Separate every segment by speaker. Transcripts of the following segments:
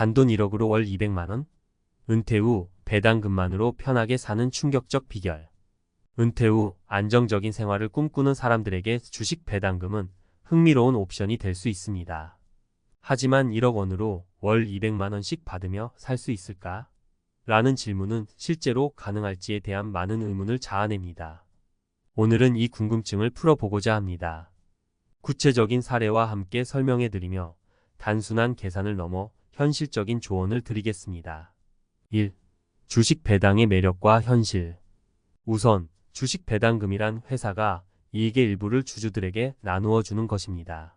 Speaker 1: 단돈 1억으로 월 200만원? 은퇴 후 배당금만으로 편하게 사는 충격적 비결. 은퇴 후 안정적인 생활을 꿈꾸는 사람들에게 주식 배당금은 흥미로운 옵션이 될 수 있습니다. 하지만 1억 원으로 월 200만원씩 받으며 살 수 있을까? 라는 질문은 실제로 가능할지에 대한 많은 의문을 자아냅니다. 오늘은 이 궁금증을 풀어보고자 합니다. 구체적인 사례와 함께 설명해드리며 단순한 계산을 넘어 현실적인 조언을 드리겠습니다. 1. 주식 배당의 매력과 현실. 우선 주식 배당금이란 회사가 이익의 일부를 주주들에게 나누어 주는 것입니다.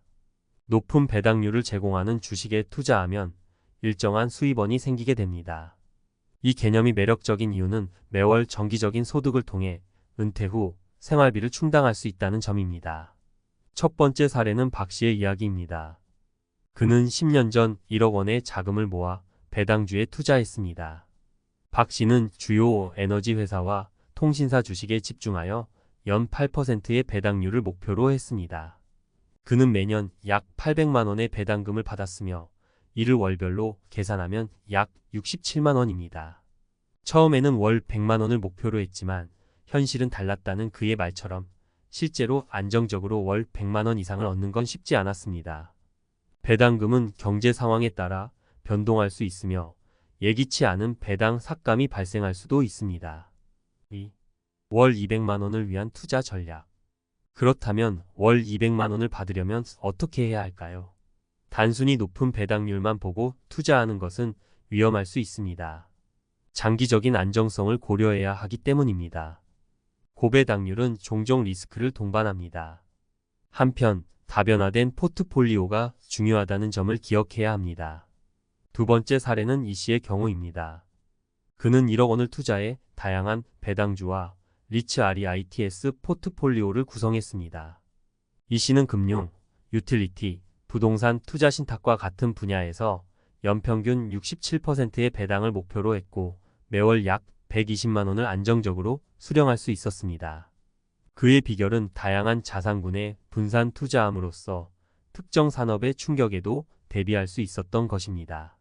Speaker 1: 높은 배당률을 제공하는 주식에 투자하면 일정한 수입원이 생기게 됩니다. 이 개념이 매력적인 이유는 매월 정기적인 소득을 통해 은퇴 후 생활비를 충당할 수 있다는 점입니다. 첫 번째 사례는 박 씨의 이야기입니다. 그는 10년 전 1억 원의 자금을 모아 배당주에 투자했습니다. 박 씨는 주요 에너지 회사와 통신사 주식에 집중하여 연 8%의 배당률을 목표로 했습니다. 그는 매년 약 800만 원의 배당금을 받았으며 이를 월별로 계산하면 약 67만 원입니다. 처음에는 월 100만 원을 목표로 했지만 현실은 달랐다는 그의 말처럼 실제로 안정적으로 월 100만 원 이상을 얻는 건 쉽지 않았습니다. 배당금은 경제 상황에 따라 변동할 수 있으며 예기치 않은 배당 삭감이 발생할 수도 있습니다. 2. 월 200만 원을 위한 투자 전략. 그렇다면 월 200만 원을 받으려면 어떻게 해야 할까요? 단순히 높은 배당률만 보고 투자하는 것은 위험할 수 있습니다. 장기적인 안정성을 고려해야 하기 때문입니다. 고배당률은 종종 리스크를 동반합니다. 한편 다변화된 포트폴리오가 중요하다는 점을 기억해야 합니다. 두 번째 사례는 이 씨의 경우입니다. 그는 1억 원을 투자해 다양한 배당주와 리츠 REITs 포트폴리오를 구성했습니다. 이 씨는 금융, 유틸리티, 부동산 투자 신탁과 같은 분야에서 연평균 67%의 배당을 목표로 했고 매월 약 120만 원을 안정적으로 수령할 수 있었습니다. 그의 비결은 다양한 자산군에 분산 투자함으로써 특정 산업의 충격에도 대비할 수 있었던 것입니다.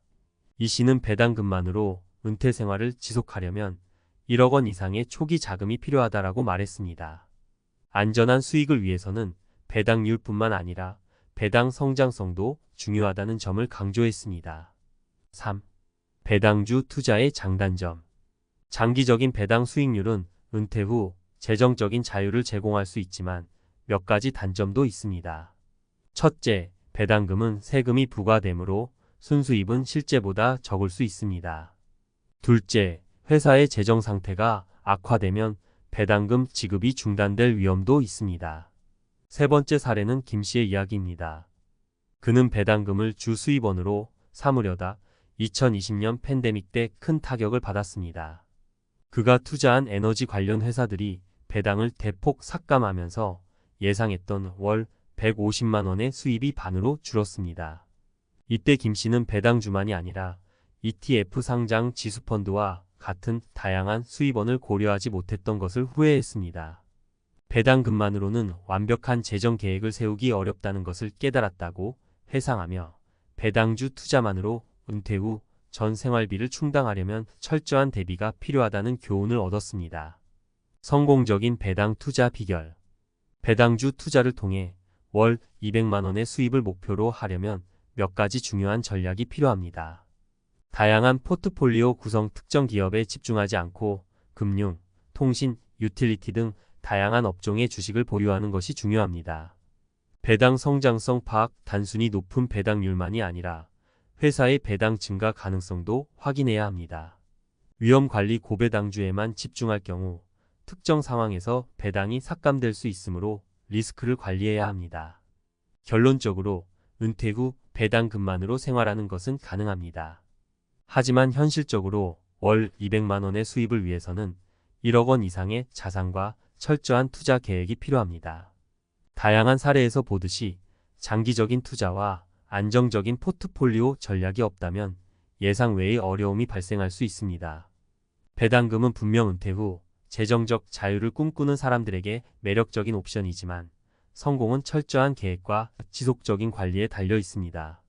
Speaker 1: 이 씨는 배당금만으로 은퇴 생활을 지속하려면 1억 원 이상의 초기 자금이 필요하다라고 말했습니다. 안전한 수익을 위해서는 배당률뿐만 아니라 배당 성장성도 중요하다는 점을 강조했습니다. 3. 배당주 투자의 장단점. 장기적인 배당 수익률은 은퇴 후 재정적인 자유를 제공할 수 있지만 몇 가지 단점도 있습니다. 첫째, 배당금은 세금이 부과되므로 순수입은 실제보다 적을 수 있습니다. 둘째, 회사의 재정 상태가 악화되면 배당금 지급이 중단될 위험도 있습니다. 세 번째 사례는 김 씨의 이야기입니다. 그는 배당금을 주 수입원으로 삼으려다 2020년 팬데믹 때 큰 타격을 받았습니다. 그가 투자한 에너지 관련 회사들이 배당을 대폭 삭감하면서 예상했던 월 150만 원의 수입이 반으로 줄었습니다. 이때 김 씨는 배당주만이 아니라 ETF 상장 지수펀드와 같은 다양한 수입원을 고려하지 못했던 것을 후회했습니다. 배당금만으로는 완벽한 재정 계획을 세우기 어렵다는 것을 깨달았다고 회상하며 배당주 투자만으로 은퇴 후 전 생활비를 충당하려면 철저한 대비가 필요하다는 교훈을 얻었습니다. 성공적인 배당 투자 비결. 배당주 투자를 통해 월 200만 원의 수입을 목표로 하려면 몇 가지 중요한 전략이 필요합니다. 다양한 포트폴리오 구성, 특정 기업에 집중하지 않고 금융, 통신, 유틸리티 등 다양한 업종의 주식을 보유하는 것이 중요합니다. 배당 성장성 파악. 단순히 높은 배당률만이 아니라 회사의 배당 증가 가능성도 확인해야 합니다. 위험 관리. 고배당주에만 집중할 경우 특정 상황에서 배당이 삭감될 수 있으므로 리스크를 관리해야 합니다. 결론적으로 은퇴 후 배당금만으로 생활하는 것은 가능합니다. 하지만 현실적으로 월 200만 원의 수입을 위해서는 1억 원 이상의 자산과 철저한 투자 계획이 필요합니다. 다양한 사례에서 보듯이 장기적인 투자와 안정적인 포트폴리오 전략이 없다면 예상 외의 어려움이 발생할 수 있습니다. 배당금은 분명 은퇴 후 재정적 자유를 꿈꾸는 사람들에게 매력적인 옵션이지만 성공은 철저한 계획과 지속적인 관리에 달려 있습니다.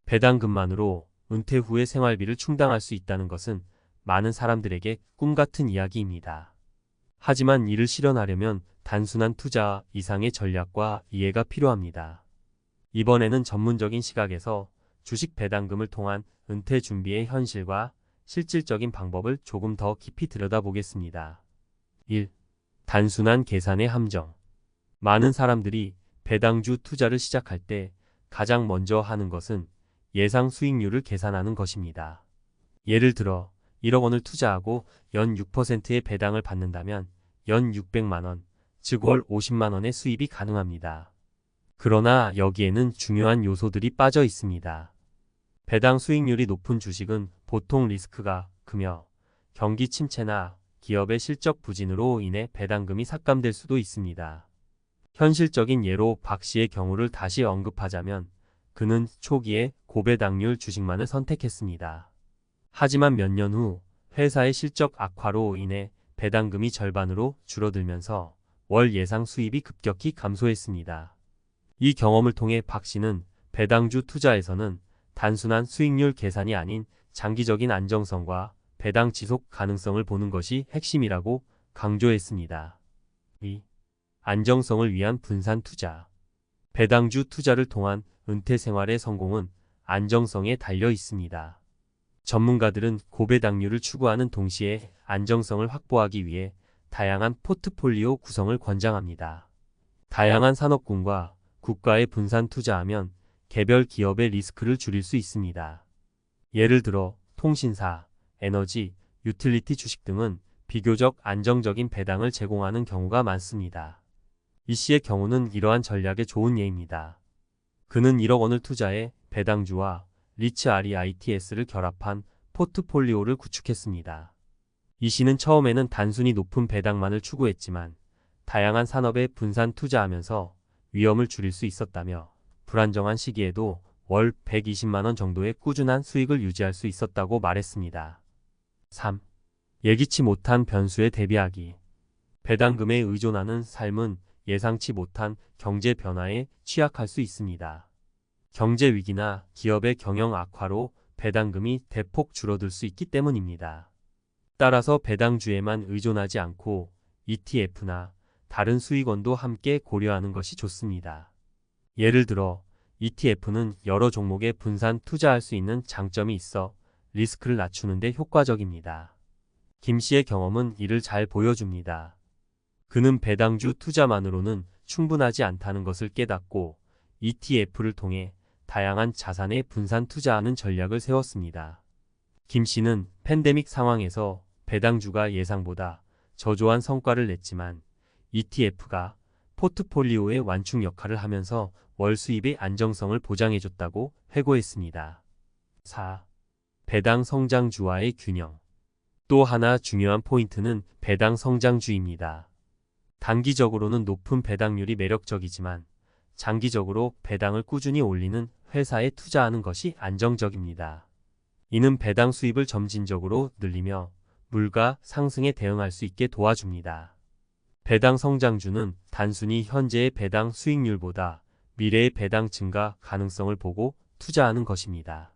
Speaker 1: 배당금만으로 은퇴 후의 생활비를 충당할 수 있다는 것은 많은 사람들에게 꿈 같은 이야기입니다. 하지만 이를 실현하려면 단순한 투자 이상의 전략과 이해가 필요합니다. 이번에는 전문적인 시각에서 주식 배당금을 통한 은퇴 준비의 현실과 실질적인 방법을 조금 더 깊이 들여다보겠습니다. 1. 단순한 계산의 함정. 많은 사람들이 배당주 투자를 시작할 때 가장 먼저 하는 것은 예상 수익률을 계산하는 것입니다. 예를 들어 1억 원을 투자하고 연 6%의 배당을 받는다면 연 600만 원, 즉 월 50만 원의 수입이 가능합니다. 그러나 여기에는 중요한 요소들이 빠져 있습니다. 배당 수익률이 높은 주식은 보통 리스크가 크며 경기 침체나 기업의 실적 부진으로 인해 배당금이 삭감될 수도 있습니다. 현실적인 예로 박 씨의 경우를 다시 언급하자면 그는 초기에 고배당률 주식만을 선택했습니다. 하지만 몇 년 후 회사의 실적 악화로 인해 배당금이 절반으로 줄어들면서 월 예상 수입이 급격히 감소했습니다. 이 경험을 통해 박 씨는 배당주 투자에서는 단순한 수익률 계산이 아닌 장기적인 안정성과 배당 지속 가능성을 보는 것이 핵심이라고 강조했습니다. 2. 안정성을 위한 분산 투자. 배당주 투자를 통한 은퇴 생활의 성공은 안정성에 달려 있습니다. 전문가들은 고배당률을 추구하는 동시에 안정성을 확보하기 위해 다양한 포트폴리오 구성을 권장합니다. 다양한 산업군과 국가에 분산 투자하면 개별 기업의 리스크를 줄일 수 있습니다. 예를 들어 통신사, 에너지, 유틸리티 주식 등은 비교적 안정적인 배당을 제공하는 경우가 많습니다. 이 씨의 경우는 이러한 전략의 좋은 예입니다. 그는 1억 원을 투자해 배당주와 리츠 REITS를 결합한 포트폴리오를 구축했습니다. 이 씨는 처음에는 단순히 높은 배당만을 추구했지만 다양한 산업에 분산 투자하면서 위험을 줄일 수 있었다며 불안정한 시기에도 월 120만 원 정도의 꾸준한 수익을 유지할 수 있었다고 말했습니다. 3. 예기치 못한 변수에 대비하기. 배당금에 의존하는 삶은 예상치 못한 경제 변화에 취약할 수 있습니다. 경제 위기나 기업의 경영 악화로 배당금이 대폭 줄어들 수 있기 때문입니다. 따라서 배당주에만 의존하지 않고 ETF나 다른 수익원도 함께 고려하는 것이 좋습니다. 예를 들어 ETF는 여러 종목에 분산 투자할 수 있는 장점이 있어 리스크를 낮추는 데 효과적입니다. 김 씨의 경험은 이를 잘 보여줍니다. 그는 배당주 투자만으로는 충분하지 않다는 것을 깨닫고 ETF를 통해 다양한 자산에 분산 투자하는 전략을 세웠습니다. 김 씨는 팬데믹 상황에서 배당주가 예상보다 저조한 성과를 냈지만 ETF가 포트폴리오의 완충 역할을 하면서 월 수입의 안정성을 보장해줬다고 회고했습니다. 4. 배당 성장주와의 균형. 또 하나 중요한 포인트는 배당 성장주입니다. 단기적으로는 높은 배당률이 매력적이지만 장기적으로 배당을 꾸준히 올리는 회사에 투자하는 것이 안정적입니다. 이는 배당 수입을 점진적으로 늘리며 물가 상승에 대응할 수 있게 도와줍니다. 배당 성장주는 단순히 현재의 배당 수익률보다 미래의 배당 증가 가능성을 보고 투자하는 것입니다.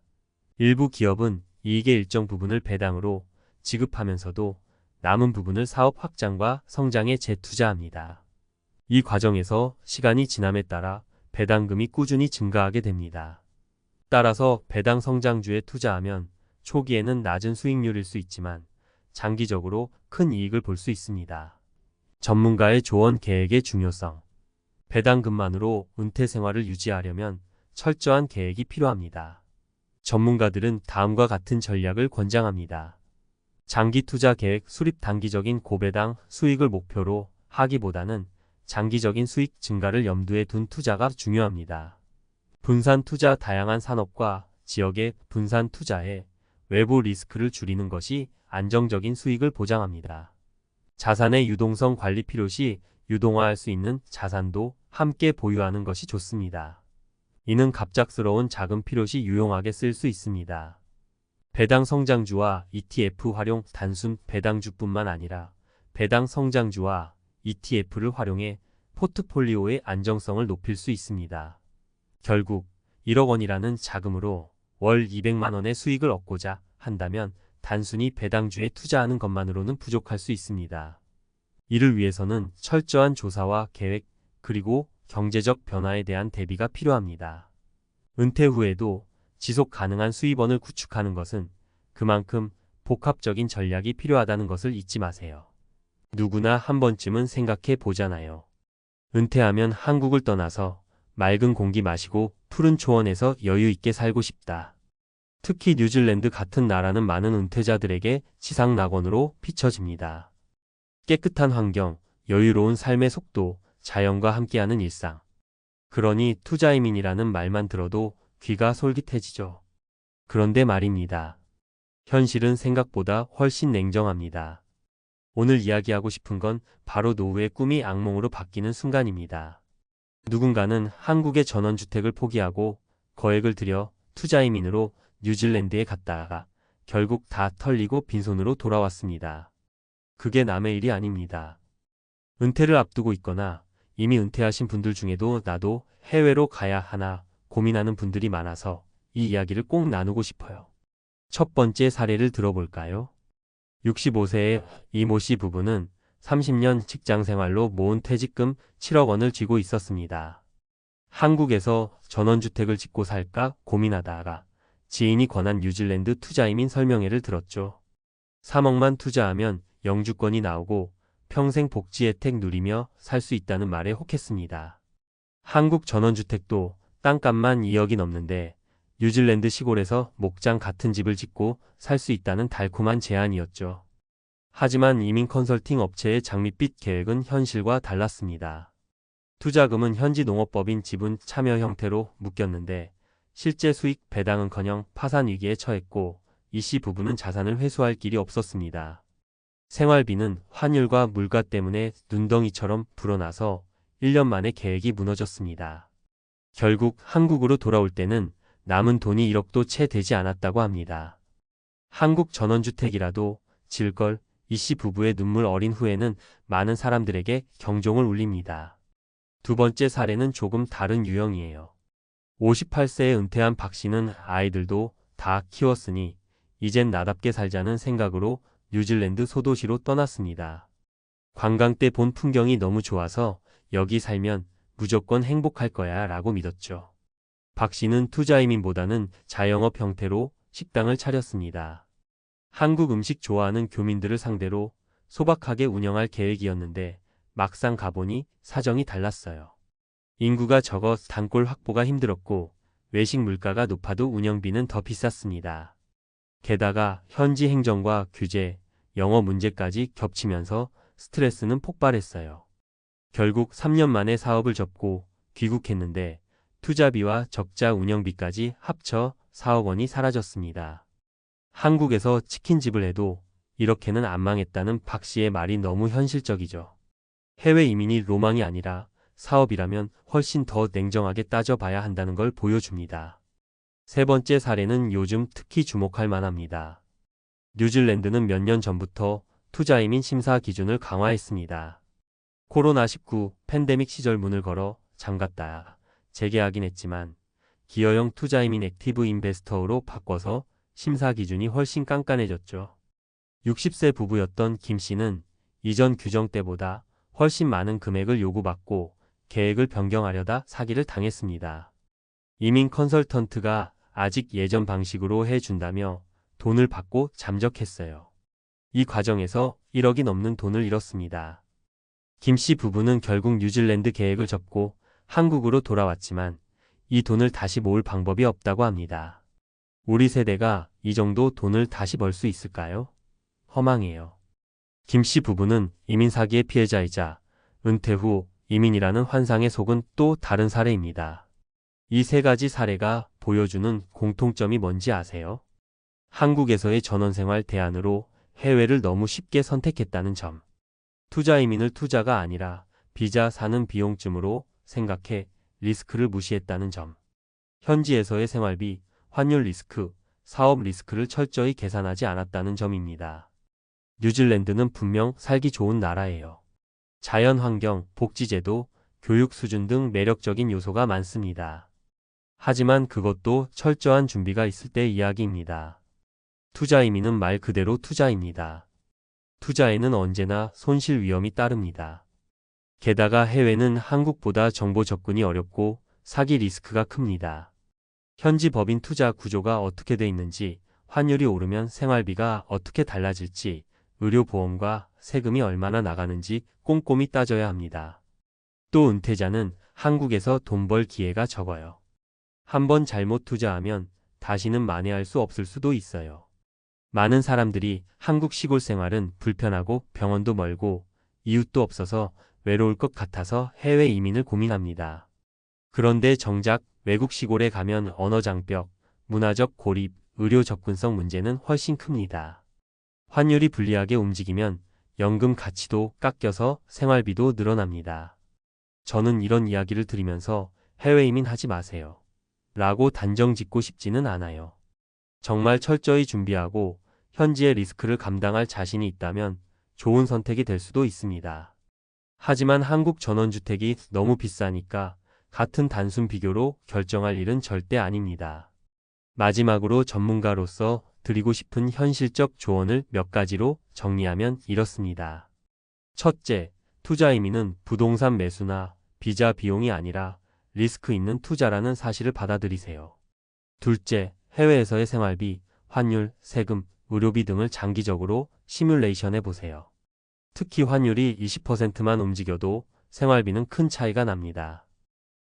Speaker 1: 일부 기업은 이익의 일정 부분을 배당으로 지급하면서도 남은 부분을 사업 확장과 성장에 재투자합니다. 이 과정에서 시간이 지남에 따라 배당금이 꾸준히 증가하게 됩니다. 따라서 배당 성장주에 투자하면 초기에는 낮은 수익률일 수 있지만 장기적으로 큰 이익을 볼 수 있습니다. 전문가의 조언 계획의 중요성. 배당금만으로 은퇴 생활을 유지하려면 철저한 계획이 필요합니다. 전문가들은 다음과 같은 전략을 권장합니다. 장기 투자 계획 수립. 단기적인 고배당 수익을 목표로 하기보다는 장기적인 수익 증가를 염두에 둔 투자가 중요합니다. 분산 투자. 다양한 산업과 지역에 분산 투자해 외부 리스크를 줄이는 것이 안정적인 수익을 보장합니다. 자산의 유동성 관리. 필요시 유동화할 수 있는 자산도 함께 보유하는 것이 좋습니다. 이는 갑작스러운 자금 필요시 유용하게 쓸 수 있습니다. 배당 성장주와 ETF 활용. 단순 배당주뿐만 아니라 배당 성장주와 ETF를 활용해 포트폴리오의 안정성을 높일 수 있습니다. 결국 1억 원이라는 자금으로 월 200만 원의 수익을 얻고자 한다면 단순히 배당주에 투자하는 것만으로는 부족할 수 있습니다. 이를 위해서는 철저한 조사와 계획, 그리고 경제적 변화에 대한 대비가 필요합니다. 은퇴 후에도 지속 가능한 수입원을 구축하는 것은 그만큼 복합적인 전략이 필요하다는 것을 잊지 마세요. 누구나 한 번쯤은 생각해 보잖아요. 은퇴하면 한국을 떠나서 맑은 공기 마시고 푸른 초원에서 여유 있게 살고 싶다. 특히 뉴질랜드 같은 나라는 많은 은퇴자들에게 지상 낙원으로 비춰집니다. 깨끗한 환경, 여유로운 삶의 속도, 자연과 함께하는 일상. 그러니 투자이민이라는 말만 들어도 귀가 솔깃해지죠. 그런데 말입니다. 현실은 생각보다 훨씬 냉정합니다. 오늘 이야기하고 싶은 건 바로 노후의 꿈이 악몽으로 바뀌는 순간입니다. 누군가는 한국의 전원주택을 포기하고 거액을 들여 투자이민으로 뉴질랜드에 갔다가 결국 다 털리고 빈손으로 돌아왔습니다. 그게 남의 일이 아닙니다. 은퇴를 앞두고 있거나 이미 은퇴하신 분들 중에도 나도 해외로 가야 하나 고민하는 분들이 많아서 이 이야기를 꼭 나누고 싶어요. 첫 번째 사례를 들어볼까요? 65세의 이모 씨 부부는 30년 직장 생활로 모은 퇴직금 7억 원을 쥐고 있었습니다. 한국에서 전원주택을 짓고 살까 고민하다가 지인이 권한 뉴질랜드 투자이민 설명회를 들었죠. 3억만 투자하면 영주권이 나오고 평생 복지 혜택 누리며 살 수 있다는 말에 혹했습니다. 한국 전원주택도 땅값만 2억이 넘는데 뉴질랜드 시골에서 목장 같은 집을 짓고 살 수 있다는 달콤한 제안이었죠. 하지만 이민 컨설팅 업체의 장밋빛 계획은 현실과 달랐습니다. 투자금은 현지 농업법인 지분 참여 형태로 묶였는데 실제 수익 배당은커녕 파산 위기에 처했고 이 씨 부부는 자산을 회수할 길이 없었습니다. 생활비는 환율과 물가 때문에 눈덩이처럼 불어나서 1년 만에 계획이 무너졌습니다. 결국 한국으로 돌아올 때는 남은 돈이 1억도 채 되지 않았다고 합니다. 한국 전원주택이라도 질걸 이 씨 부부의 눈물 어린 후에는 많은 사람들에게 경종을 울립니다. 두 번째 사례는 조금 다른 유형이에요. 58세에 은퇴한 박 씨는 아이들도 다 키웠으니 이젠 나답게 살자는 생각으로 뉴질랜드 소도시로 떠났습니다. 관광 때 본 풍경이 너무 좋아서 여기 살면 무조건 행복할 거야 라고 믿었죠. 박 씨는 투자이민보다는 자영업 형태로 식당을 차렸습니다. 한국 음식 좋아하는 교민들을 상대로 소박하게 운영할 계획이었는데 막상 가보니 사정이 달랐어요. 인구가 적어 단골 확보가 힘들었고 외식 물가가 높아도 운영비는 더 비쌌습니다. 게다가 현지 행정과 규제, 영어 문제까지 겹치면서 스트레스는 폭발했어요. 결국 3년 만에 사업을 접고 귀국했는데 투자비와 적자 운영비까지 합쳐 4억 원이 사라졌습니다. 한국에서 치킨집을 해도 이렇게는 안 망했다는 박 씨의 말이 너무 현실적이죠. 해외 이민이 로망이 아니라 사업이라면 훨씬 더 냉정하게 따져봐야 한다는 걸 보여줍니다. 세 번째 사례는 요즘 특히 주목할 만합니다. 뉴질랜드는 몇 년 전부터 투자이민 심사 기준을 강화했습니다. 코로나19 팬데믹 시절 문을 걸어 잠갔다 재개하긴 했지만 기여형 투자이민 액티브 인베스터로 바꿔서 심사 기준이 훨씬 깐깐해졌죠. 60세 부부였던 김 씨는 이전 규정 때보다 훨씬 많은 금액을 요구받고 계획을 변경하려다 사기를 당했습니다. 이민 컨설턴트가 아직 예전 방식으로 해준다며 돈을 받고 잠적했어요. 이 과정에서 1억이 넘는 돈을 잃었습니다. 김 씨 부부는 결국 뉴질랜드 계획을 접고 한국으로 돌아왔지만 이 돈을 다시 모을 방법이 없다고 합니다. 우리 세대가 이 정도 돈을 다시 벌 수 있을까요? 허망해요. 김 씨 부부는 이민 사기의 피해자이자 은퇴 후 이민이라는 환상에 속은 또 다른 사례입니다. 이 세 가지 사례가 보여주는 공통점이 뭔지 아세요? 한국에서의 전원생활 대안으로 해외를 너무 쉽게 선택했다는 점. 투자이민을 투자가 아니라 비자 사는 비용쯤으로 생각해 리스크를 무시했다는 점. 현지에서의 생활비, 환율 리스크, 사업 리스크를 철저히 계산하지 않았다는 점입니다. 뉴질랜드는 분명 살기 좋은 나라예요. 자연환경, 복지제도, 교육 수준 등 매력적인 요소가 많습니다. 하지만 그것도 철저한 준비가 있을 때 이야기입니다. 투자 의미는 말 그대로 투자입니다. 투자에는 언제나 손실 위험이 따릅니다. 게다가 해외는 한국보다 정보 접근이 어렵고 사기 리스크가 큽니다. 현지 법인 투자 구조가 어떻게 돼 있는지, 환율이 오르면 생활비가 어떻게 달라질지, 의료보험과 세금이 얼마나 나가는지 꼼꼼히 따져야 합니다. 또 은퇴자는 한국에서 돈 벌 기회가 적어요. 한번 잘못 투자하면 다시는 만회할 수 없을 수도 있어요. 많은 사람들이 한국 시골 생활은 불편하고 병원도 멀고 이웃도 없어서 외로울 것 같아서 해외 이민을 고민합니다. 그런데 정작 외국 시골에 가면 언어 장벽, 문화적 고립, 의료 접근성 문제는 훨씬 큽니다. 환율이 불리하게 움직이면 연금 가치도 깎여서 생활비도 늘어납니다. 저는 이런 이야기를 들으면서 해외 이민하지 마세요. 라고 단정 짓고 싶지는 않아요. 정말 철저히 준비하고 현지의 리스크를 감당할 자신이 있다면 좋은 선택이 될 수도 있습니다. 하지만 한국 전원주택이 너무 비싸니까 같은 단순 비교로 결정할 일은 절대 아닙니다. 마지막으로 전문가로서 드리고 싶은 현실적 조언을 몇 가지로 정리하면 이렇습니다. 첫째, 투자 의미는 부동산 매수나 비자 비용이 아니라 리스크 있는 투자라는 사실을 받아들이세요. 둘째, 해외에서의 생활비, 환율, 세금, 의료비 등을 장기적으로 시뮬레이션해 보세요. 특히 환율이 20%만 움직여도 생활비는 큰 차이가 납니다.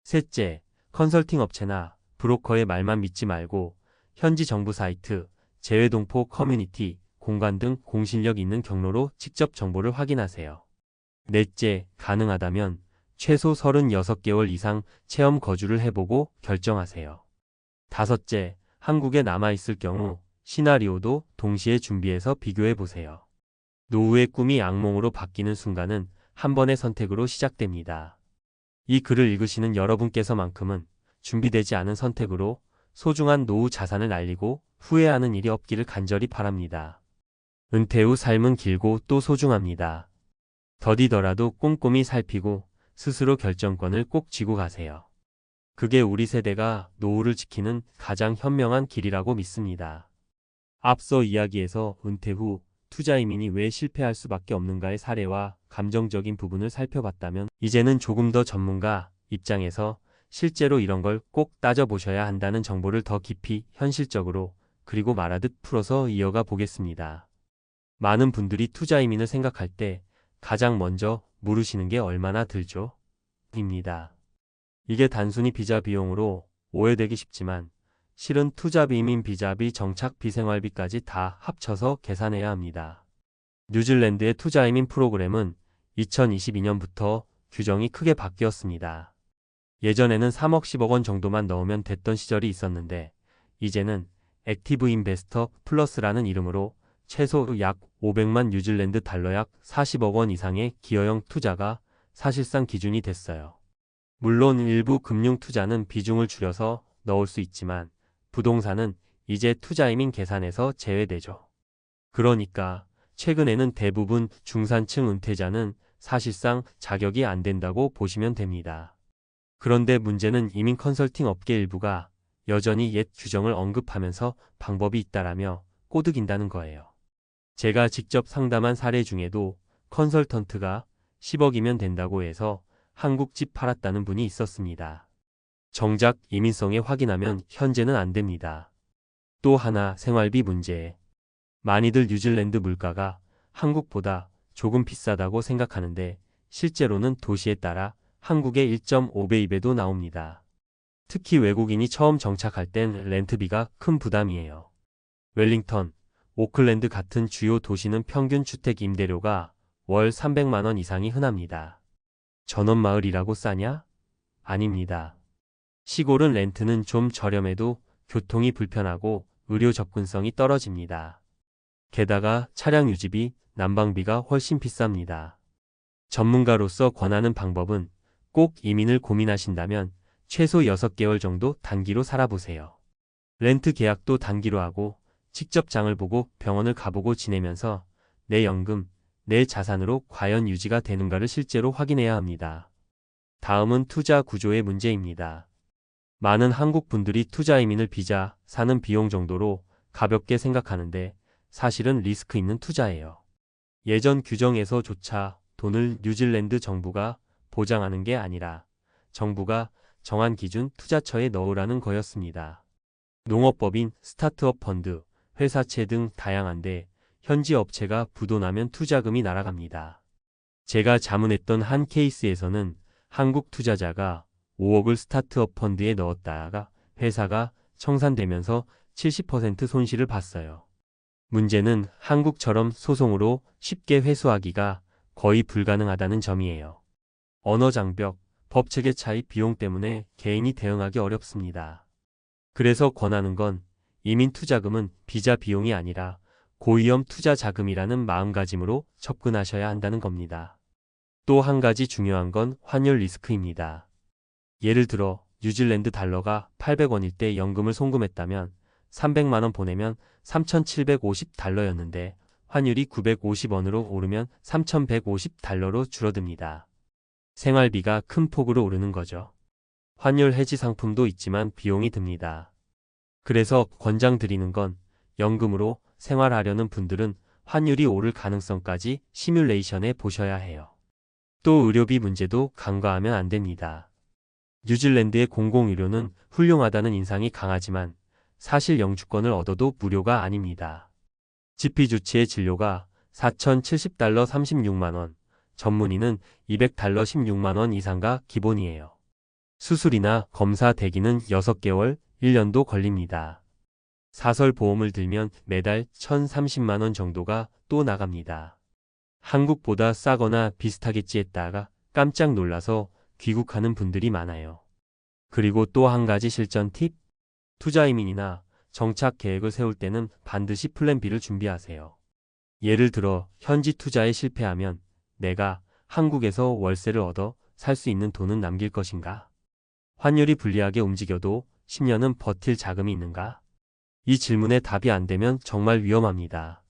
Speaker 1: 셋째, 컨설팅 업체나 브로커의 말만 믿지 말고 현지 정부 사이트, 재외동포 커뮤니티, 공간 등 공신력 있는 경로로 직접 정보를 확인하세요. 넷째, 가능하다면 최소 36개월 이상 체험 거주를 해보고 결정하세요. 다섯째, 한국에 남아있을 경우 시나리오도 동시에 준비해서 비교해보세요. 노후의 꿈이 악몽으로 바뀌는 순간은 한 번의 선택으로 시작됩니다. 이 글을 읽으시는 여러분께서만큼은 준비되지 않은 선택으로 소중한 노후 자산을 날리고 후회하는 일이 없기를 간절히 바랍니다. 은퇴 후 삶은 길고 또 소중합니다. 더디더라도 꼼꼼히 살피고 스스로 결정권을 꼭 쥐고 가세요. 그게 우리 세대가 노후를 지키는 가장 현명한 길이라고 믿습니다. 앞서 이야기에서 은퇴 후 투자 이민이 왜 실패할 수밖에 없는가의 사례와 감정적인 부분을 살펴봤다면 이제는 조금 더 전문가 입장에서 실제로 이런 걸 꼭 따져보셔야 한다는 정보를 더 깊이 현실적으로 그리고 말하듯 풀어서 이어가 보겠습니다. 많은 분들이 투자 이민을 생각할 때 가장 먼저 물으시는 게 얼마나 들죠? 입니다. 이게 단순히 비자 비용으로 오해되기 쉽지만 실은 투자비 이민 비자비 정착비 생활비까지 다 합쳐서 계산해야 합니다. 뉴질랜드의 투자 이민 프로그램은 2022년부터 규정이 크게 바뀌었습니다. 예전에는 3억 10억 원 정도만 넣으면 됐던 시절이 있었는데 이제는 액티브 인베스터 플러스라는 이름으로 최소 약 500만 뉴질랜드 달러 약 40억 원 이상의 기여형 투자가 사실상 기준이 됐어요. 물론 일부 금융 투자는 비중을 줄여서 넣을 수 있지만 부동산은 이제 투자이민 계산에서 제외되죠. 그러니까 최근에는 대부분 중산층 은퇴자는 사실상 자격이 안 된다고 보시면 됩니다. 그런데 문제는 이민 컨설팅 업계 일부가 여전히 옛 규정을 언급하면서 방법이 있다라며 꼬드긴다는 거예요. 제가 직접 상담한 사례 중에도 컨설턴트가 10억이면 된다고 해서 한국 집 팔았다는 분이 있었습니다. 정작 이민성에 확인하면 현재는 안 됩니다. 또 하나 생활비 문제. 많이들 뉴질랜드 물가가 한국보다 조금 비싸다고 생각하는데 실제로는 도시에 따라 한국의 1.5배, 2배도 나옵니다. 특히 외국인이 처음 정착할 땐 렌트비가 큰 부담이에요. 웰링턴, 오클랜드 같은 주요 도시는 평균 주택 임대료가 월 300만 원 이상이 흔합니다. 전원마을이라고 싸냐? 아닙니다. 시골은 렌트는 좀 저렴해도 교통이 불편하고 의료 접근성이 떨어집니다. 게다가 차량 유지비, 난방비가 훨씬 비쌉니다. 전문가로서 권하는 방법은 꼭 이민을 고민하신다면 최소 6개월 정도 단기로 살아보세요. 렌트 계약도 단기로 하고 직접 장을 보고 병원을 가보고 지내면서 내 연금, 내 자산으로 과연 유지가 되는가를 실제로 확인해야 합니다. 다음은 투자 구조의 문제입니다. 많은 한국 분들이 투자 이민을 비자 사는 비용 정도로 가볍게 생각하는데 사실은 리스크 있는 투자예요. 예전 규정에서조차 돈을 뉴질랜드 정부가 보장하는 게 아니라 정부가 정한 기준 투자처에 넣으라는 거였습니다. 농업법인, 스타트업 펀드, 회사채 등 다양한데 현지 업체가 부도나면 투자금이 날아갑니다. 제가 자문했던 한 케이스에서는 한국 투자자가 5억을 스타트업 펀드에 넣었다가 회사가 청산되면서 70% 손실을 봤어요. 문제는 한국처럼 소송으로 쉽게 회수하기가 거의 불가능하다는 점이에요. 언어 장벽, 법 체계 차이 비용 때문에 개인이 대응하기 어렵습니다. 그래서 권하는 건 이민 투자금은 비자 비용이 아니라 고위험 투자 자금이라는 마음가짐으로 접근하셔야 한다는 겁니다. 또 한 가지 중요한 건 환율 리스크입니다. 예를 들어 뉴질랜드 달러가 800원일 때 연금을 송금했다면 300만 원 보내면 3,750달러였는데 환율이 950원으로 오르면 3,150달러로 줄어듭니다. 생활비가 큰 폭으로 오르는 거죠. 환율 해지 상품도 있지만 비용이 듭니다. 그래서 권장드리는 건 연금으로 생활하려는 분들은 환율이 오를 가능성까지 시뮬레이션해 보셔야 해요. 또 의료비 문제도 간과하면 안 됩니다. 뉴질랜드의 공공의료는 훌륭하다는 인상이 강하지만 사실 영주권을 얻어도 무료가 아닙니다. 지피주치의 진료가 4,070달러 36만원, 전문의는 200달러 16만원 이상가 기본이에요. 수술이나 검사 대기는 6개월, 1년도 걸립니다. 사설보험을 들면 매달 1,030만원 정도가 또 나갑니다. 한국보다 싸거나 비슷하겠지 했다가 깜짝 놀라서 귀국하는 분들이 많아요. 그리고 또 한 가지 실전 팁. 투자 이민이나 정착 계획을 세울 때는 반드시 플랜 B를 준비하세요. 예를 들어 현지 투자에 실패하면 내가 한국에서 월세를 얻어 살 수 있는 돈은 남길 것인가? 환율이 불리하게 움직여도 10년은 버틸 자금이 있는가? 이 질문에 답이 안 되면 정말 위험합니다.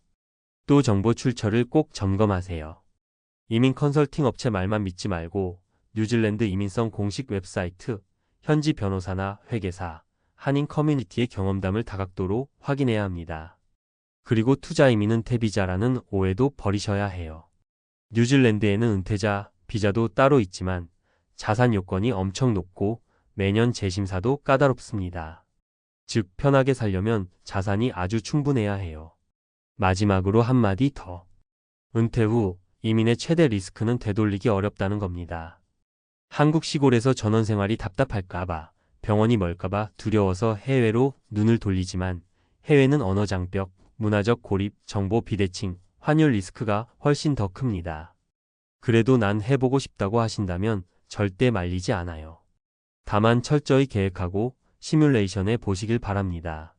Speaker 1: 또 정보 출처를 꼭 점검하세요. 이민 컨설팅 업체 말만 믿지 말고 뉴질랜드 이민성 공식 웹사이트, 현지 변호사나 회계사, 한인 커뮤니티의 경험담을 다각도로 확인해야 합니다. 그리고 투자 이민은 태비자라는 오해도 버리셔야 해요. 뉴질랜드에는 은퇴자, 비자도 따로 있지만 자산 요건이 엄청 높고 매년 재심사도 까다롭습니다. 즉 편하게 살려면 자산이 아주 충분해야 해요. 마지막으로 한마디 더. 은퇴 후 이민의 최대 리스크는 되돌리기 어렵다는 겁니다. 한국 시골에서 전원 생활이 답답할까봐, 병원이 멀까봐 두려워서 해외로 눈을 돌리지만 해외는 언어 장벽, 문화적 고립, 정보 비대칭, 환율 리스크가 훨씬 더 큽니다. 그래도 난 해보고 싶다고 하신다면 절대 말리지 않아요. 다만 철저히 계획하고 시뮬레이션해 보시길 바랍니다.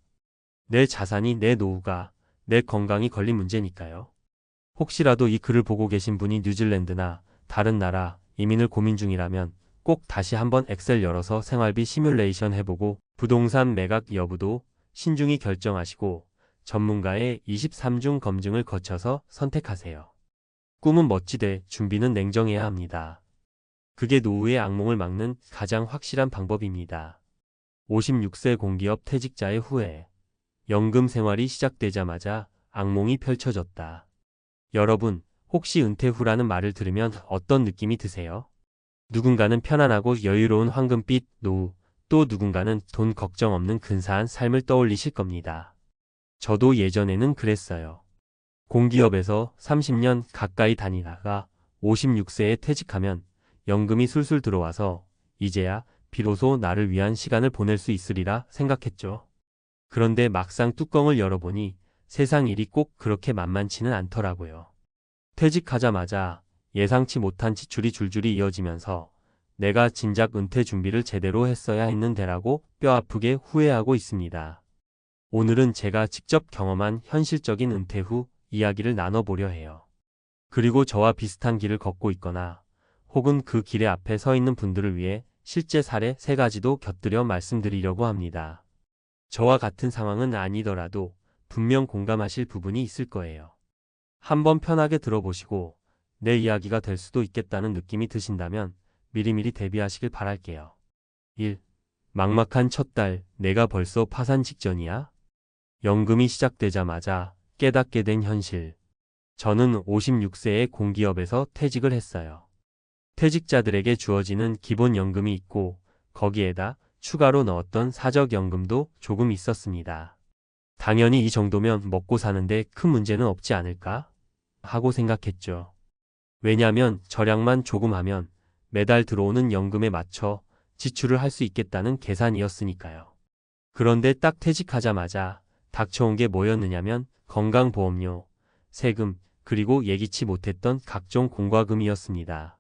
Speaker 1: 내 자산이 내 노후가 내 건강이 걸린 문제니까요. 혹시라도 이 글을 보고 계신 분이 뉴질랜드나 다른 나라 이민을 고민 중이라면 꼭 다시 한번 엑셀 열어서 생활비 시뮬레이션 해보고 부동산 매각 여부도 신중히 결정하시고 전문가의 23중 검증을 거쳐서 선택하세요. 꿈은 멋지되 준비는 냉정해야 합니다. 그게 노후의 악몽을 막는 가장 확실한 방법입니다. 56세 공기업 퇴직자의 후회. 연금 생활이 시작되자마자 악몽이 펼쳐졌다. 여러분, 혹시 은퇴 후라는 말을 들으면 어떤 느낌이 드세요? 누군가는 편안하고 여유로운 황금빛 노후, 또 누군가는 돈 걱정 없는 근사한 삶을 떠올리실 겁니다. 저도 예전에는 그랬어요. 공기업에서 30년 가까이 다니다가 56세에 퇴직하면 연금이 술술 들어와서 이제야 비로소 나를 위한 시간을 보낼 수 있으리라 생각했죠. 그런데 막상 뚜껑을 열어보니 세상 일이 꼭 그렇게 만만치는 않더라고요. 퇴직하자마자 예상치 못한 지출이 줄줄이 이어지면서 내가 진작 은퇴 준비를 제대로 했어야 했는데라고 뼈아프게 후회하고 있습니다. 오늘은 제가 직접 경험한 현실적인 은퇴 후 이야기를 나눠보려 해요. 그리고 저와 비슷한 길을 걷고 있거나 혹은 그 길의 앞에 서 있는 분들을 위해 실제 사례 3가지도 곁들여 말씀드리려고 합니다. 저와 같은 상황은 아니더라도 분명 공감하실 부분이 있을 거예요. 한번 편하게 들어보시고 내 이야기가 될 수도 있겠다는 느낌이 드신다면 미리미리 대비하시길 바랄게요. 1. 막막한 첫 달, 내가 벌써 파산 직전이야? 연금이 시작되자마자 깨닫게 된 현실. 저는 56세에 공기업에서 퇴직을 했어요. 퇴직자들에게 주어지는 기본 연금이 있고 거기에다 추가로 넣었던 사적연금도 조금 있었습니다. 당연히 이 정도면 먹고 사는데 큰 문제는 없지 않을까? 하고 생각했죠. 왜냐면 절약만 조금 하면 매달 들어오는 연금에 맞춰 지출을 할 수 있겠다는 계산이었으니까요. 그런데 딱 퇴직하자마자 닥쳐온 게 뭐였느냐면 건강보험료, 세금, 그리고 예기치 못했던 각종 공과금이었습니다.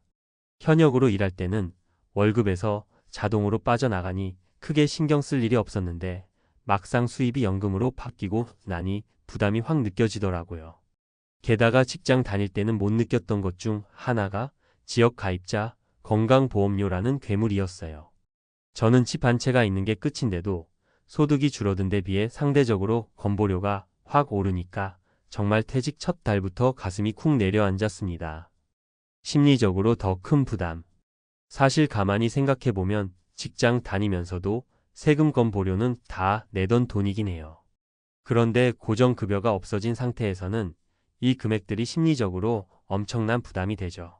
Speaker 1: 현역으로 일할 때는 월급에서 자동으로 빠져나가니 크게 신경 쓸 일이 없었는데 막상 수입이 연금으로 바뀌고 나니 부담이 확 느껴지더라고요. 게다가 직장 다닐 때는 못 느꼈던 것 중 하나가 지역가입자 건강보험료라는 괴물이었어요. 저는 집 한 채가 있는 게 끝인데도 소득이 줄어든 데 비해 상대적으로 건보료가 확 오르니까 정말 퇴직 첫 달부터 가슴이 쿵 내려앉았습니다. 심리적으로 더 큰 부담. 사실 가만히 생각해보면 직장 다니면서도 세금 건보료는 다 내던 돈이긴 해요. 그런데 고정급여가 없어진 상태에서는 이 금액들이 심리적으로 엄청난 부담이 되죠.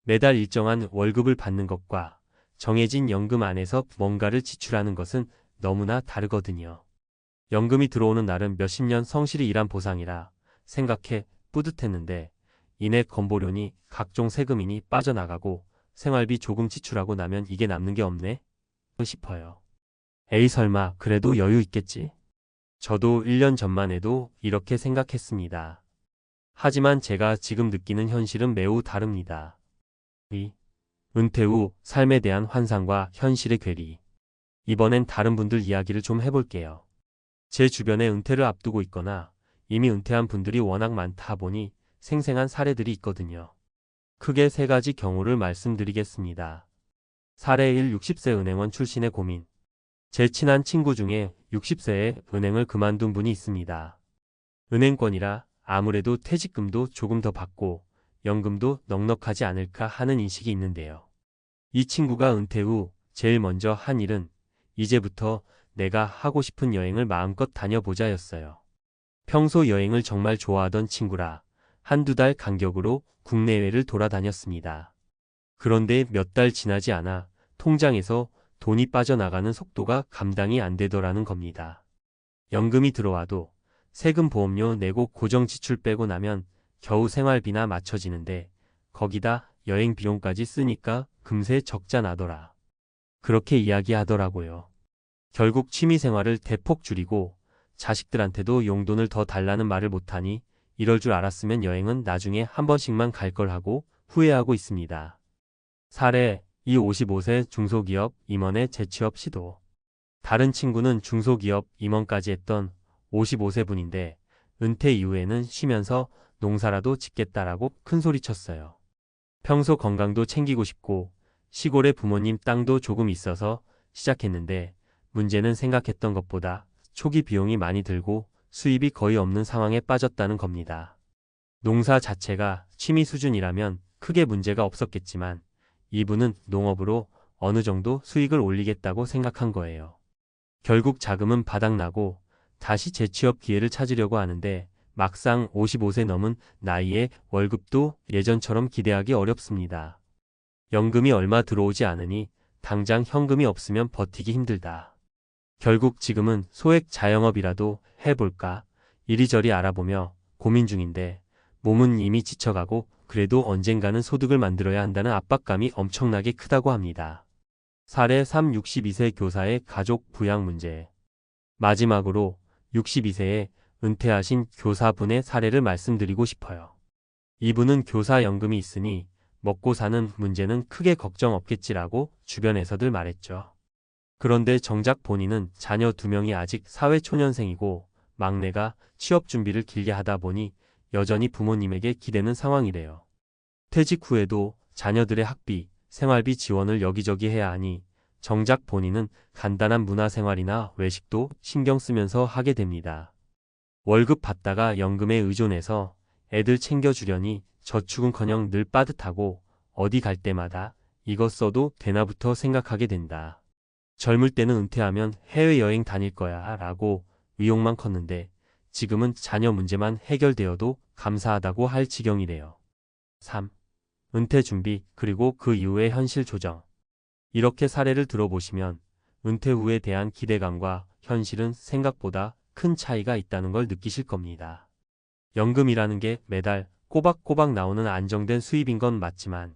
Speaker 1: 매달 일정한 월급을 받는 것과 정해진 연금 안에서 뭔가를 지출하는 것은 너무나 다르거든요. 연금이 들어오는 날은 몇십 년 성실히 일한 보상이라 생각해 뿌듯했는데 이내 건보료니 각종 세금이니 빠져나가고 생활비 조금 지출하고 나면 이게 남는 게 없네? 싶어요. 에이 설마 그래도 여유 있겠지? 저도 1년 전만 해도 이렇게 생각했습니다. 하지만 제가 지금 느끼는 현실은 매우 다릅니다. 은퇴 후 삶에 대한 환상과 현실의 괴리. 이번엔 다른 분들 이야기를 좀 해볼게요. 제 주변에 은퇴를 앞두고 있거나 이미 은퇴한 분들이 워낙 많다 보니 생생한 사례들이 있거든요. 크게 세 가지 경우를 말씀드리겠습니다. 사례 1. 60세 은행원 출신의 고민. 제 친한 친구 중에 60세에 은행을 그만둔 분이 있습니다. 은행권이라 아무래도 퇴직금도 조금 더 받고 연금도 넉넉하지 않을까 하는 인식이 있는데요. 이 친구가 은퇴 후 제일 먼저 한 일은 이제부터 내가 하고 싶은 여행을 마음껏 다녀보자였어요. 평소 여행을 정말 좋아하던 친구라 한두 달 간격으로 국내외를 돌아다녔습니다. 그런데 몇 달 지나지 않아 통장에서 돈이 빠져나가는 속도가 감당이 안 되더라는 겁니다. 연금이 들어와도 세금 보험료 내고 고정 지출 빼고 나면 겨우 생활비나 맞춰지는데 거기다 여행 비용까지 쓰니까 금세 적자 나더라. 그렇게 이야기하더라고요. 결국 취미생활을 대폭 줄이고 자식들한테도 용돈을 더 달라는 말을 못하니 이럴 줄 알았으면 여행은 나중에 한 번씩만 갈 걸 하고 후회하고 있습니다. 사례 2. 55세 중소기업 임원의 재취업 시도. 다른 친구는 중소기업 임원까지 했던 55세 분인데 은퇴 이후에는 쉬면서 농사라도 짓겠다라고 큰소리쳤어요. 평소 건강도 챙기고 싶고 시골에 부모님 땅도 조금 있어서 시작했는데 문제는 생각했던 것보다 초기 비용이 많이 들고 수입이 거의 없는 상황에 빠졌다는 겁니다. 농사 자체가 취미 수준이라면 크게 문제가 없었겠지만 이분은 농업으로 어느 정도 수익을 올리겠다고 생각한 거예요. 결국 자금은 바닥나고 다시 재취업 기회를 찾으려고 하는데 막상 55세 넘은 나이에 월급도 예전처럼 기대하기 어렵습니다. 연금이 얼마 들어오지 않으니 당장 현금이 없으면 버티기 힘들다. 결국 지금은 소액 자영업이라도 해볼까 이리저리 알아보며 고민 중인데 몸은 이미 지쳐가고 그래도 언젠가는 소득을 만들어야 한다는 압박감이 엄청나게 크다고 합니다. 사례 3. 62세 교사의 가족 부양 문제. 마지막으로 62세에 은퇴하신 교사분의 사례를 말씀드리고 싶어요. 이분은 교사연금이 있으니 먹고 사는 문제는 크게 걱정 없겠지라고 주변에서들 말했죠. 그런데 정작 본인은 자녀 2명이 아직 사회초년생이고 막내가 취업 준비를 길게 하다 보니 여전히 부모님에게 기대는 상황이래요. 퇴직 후에도 자녀들의 학비, 생활비 지원을 여기저기 해야 하니 정작 본인은 간단한 문화생활이나 외식도 신경 쓰면서 하게 됩니다. 월급 받다가 연금에 의존해서 애들 챙겨주려니 저축은커녕 늘 빠듯하고 어디 갈 때마다 이것 써도 되나부터 생각하게 된다. 젊을 때는 은퇴하면 해외여행 다닐 거야 라고 의욕만 컸는데 지금은 자녀 문제만 해결되어도 감사하다고 할 지경이래요. 3. 은퇴 준비 그리고 그 이후의 현실 조정. 이렇게 사례를 들어보시면 은퇴 후에 대한 기대감과 현실은 생각보다 큰 차이가 있다는 걸 느끼실 겁니다. 연금이라는 게 매달 꼬박꼬박 나오는 안정된 수입인 건 맞지만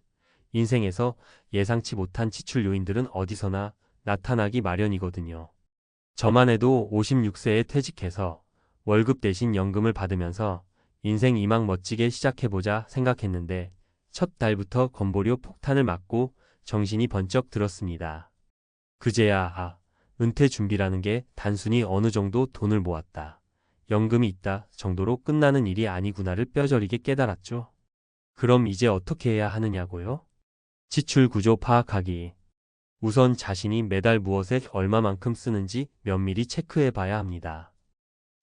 Speaker 1: 인생에서 예상치 못한 지출 요인들은 어디서나 나타나기 마련이거든요. 저만 해도 56세에 퇴직해서 월급 대신 연금을 받으면서 인생 이막 멋지게 시작해보자 생각했는데 첫 달부터 건보료 폭탄을 맞고 정신이 번쩍 들었습니다. 그제야 은퇴 준비라는 게 단순히 어느 정도 돈을 모았다, 연금이 있다 정도로 끝나는 일이 아니구나를 뼈저리게 깨달았죠. 그럼 이제 어떻게 해야 하느냐고요? 지출 구조 파악하기. 우선 자신이 매달 무엇에 얼마만큼 쓰는지 면밀히 체크해 봐야 합니다.